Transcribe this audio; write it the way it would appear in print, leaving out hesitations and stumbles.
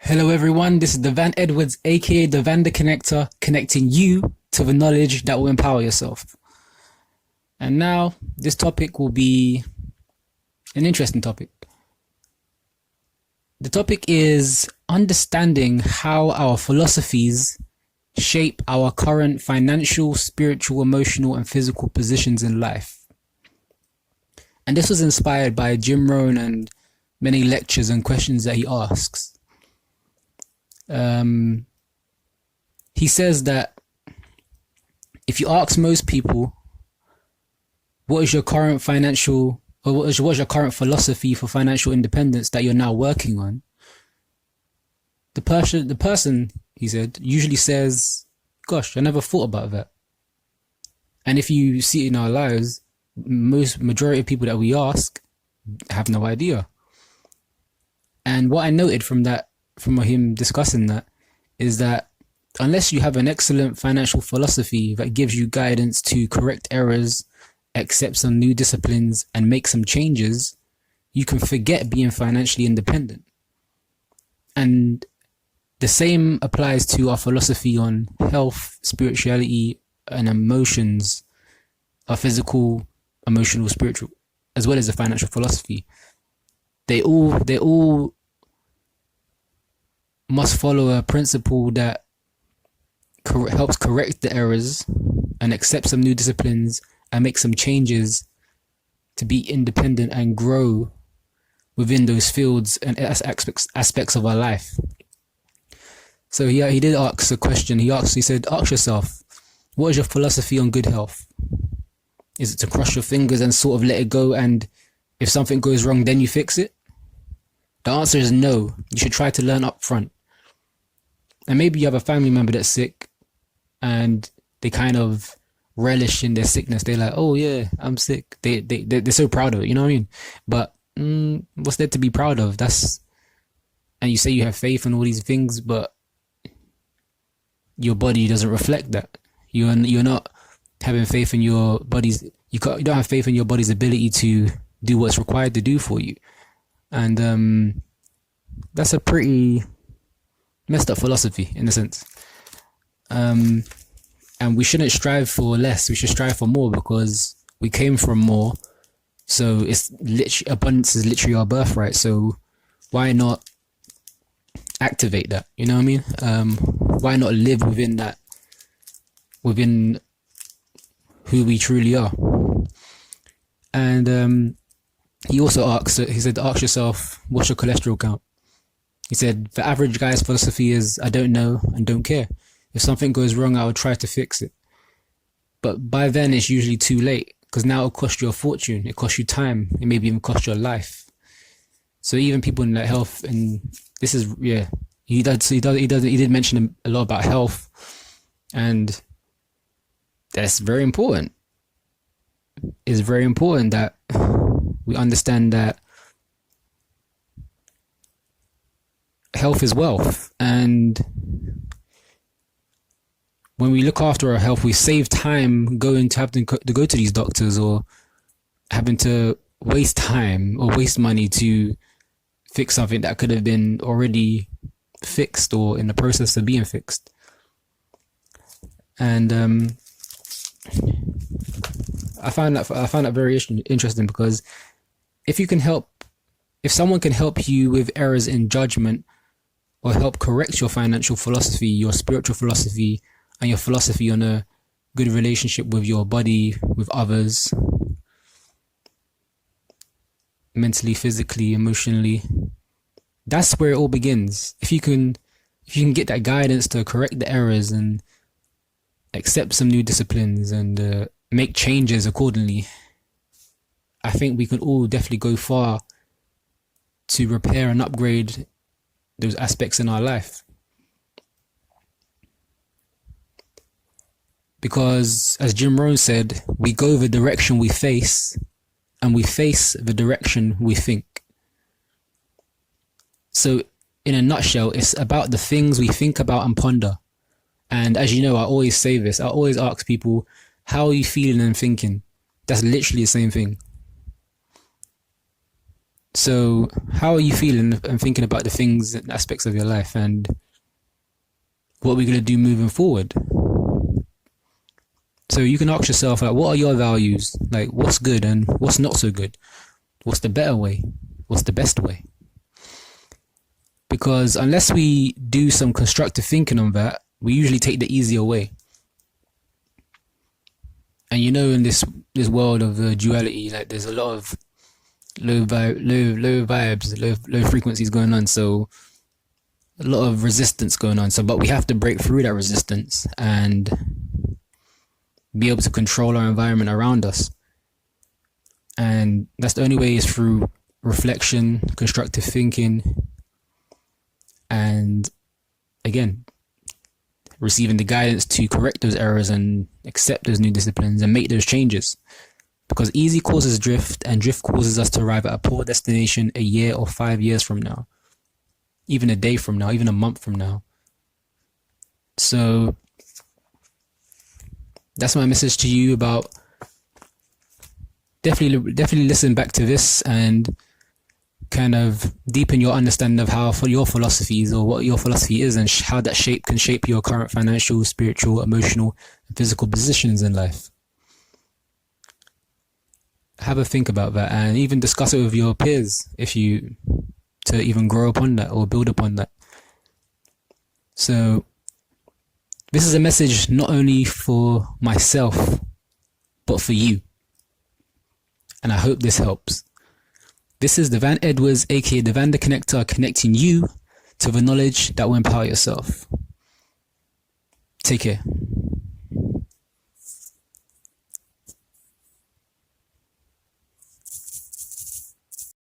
Hello everyone, this is Devann Edwards, aka Devann the Connector, connecting you to the knowledge that will empower yourself. And now, this topic will be an interesting topic. The topic is understanding how our philosophies shape our current financial, spiritual, emotional, and physical positions in life. And this was inspired by Jim Rohn and many lectures and questions that he asks. He says that if you ask most people, what is your current financial, or what is your current philosophy for financial independence that you're now working on? The person, he said, usually says, gosh, I never thought about that. And if you see it in our lives, majority of people that we ask have no idea. And what I noted from him discussing that, is that unless you have an excellent financial philosophy that gives you guidance to correct errors, accept some new disciplines, and make some changes, you can forget being financially independent. And the same applies to our philosophy on health, spirituality, and emotions, our physical, emotional, spiritual, as well as the financial philosophy. They all must follow a principle that helps correct the errors and accept some new disciplines and make some changes to be independent and grow within those fields and aspects of our life. So he did ask a question. He said, ask yourself, what is your philosophy on good health? Is it to cross your fingers and sort of let it go, and if something goes wrong, then you fix it? The answer is no. You should try to learn up front. And maybe you have a family member that's sick and they kind of relish in their sickness. They're like, oh yeah, I'm sick. They're so proud of it, you know what I mean? But what's there to be proud of? And you say you have faith in all these things, but your body doesn't reflect that. You're not having faith in your body's, you don't have faith in your body's ability to do what's required to do for you. And that's a pretty messed up philosophy in a sense. And we shouldn't strive for less. We should strive for more, because we came from more. So it's literally, abundance is literally our birthright. So why not activate that? You know what I mean? Why not live within that, within who we truly are? And he also said, ask yourself, what's your cholesterol count? He said, the average guy's philosophy is, I don't know and don't care. If something goes wrong, I will try to fix it. But by then, it's usually too late, because now it'll cost you a fortune. It costs you time. It maybe even cost your life. So even people in like health, and this is, yeah, he did mention a lot about health, and that's very important. It's very important that we understand that health is wealth, and when we look after our health, we save time going to having to go to these doctors, or having to waste time or waste money to fix something that could have been already fixed or in the process of being fixed. And I found that very interesting, because if someone can help you with errors in judgment, or help correct your financial philosophy, your spiritual philosophy, and your philosophy on a good relationship with your body, with others, mentally, physically, emotionally, that's where it all begins. If you can get that guidance to correct the errors and accept some new disciplines and make changes accordingly, I think we can all definitely go far to repair and upgrade those aspects in our life. Because as Jim Rohn said, we go the direction we face, and we face the direction we think. So in a nutshell, it's about the things we think about and ponder. And as you know, I always say this, I always ask people, how are you feeling and thinking? That's literally the same thing. So how are you feeling and thinking about the things and aspects of your life, and what we're going to do moving forward? So you can ask yourself, like, what are your values? Like, what's good and what's not so good? What's the better way? What's the best way? Because unless we do some constructive thinking on that, we usually take the easier way. And in this world of duality, like, there's a lot of low vibes, low frequencies going on. So a lot of resistance going on. So, but we have to break through that resistance and be able to control our environment around us. And that's the only way, is through reflection, constructive thinking, and again, receiving the guidance to correct those errors and accept those new disciplines and make those changes. Because easy causes drift, and drift causes us to arrive at a poor destination a year or 5 years from now, even a day from now, even a month from now. So that's my message to you about definitely listen back to this and kind of deepen your understanding of how for your philosophies, or what your philosophy is, and how that can shape your current financial, spiritual, emotional, and physical positions in life. Have a think about that, and even discuss it with your peers to even grow upon that or build upon that. So this is a message not only for myself, but for you. And I hope this helps. This is Devann Edwards, aka Devann the Connector, connecting you to the knowledge that will empower yourself. Take care.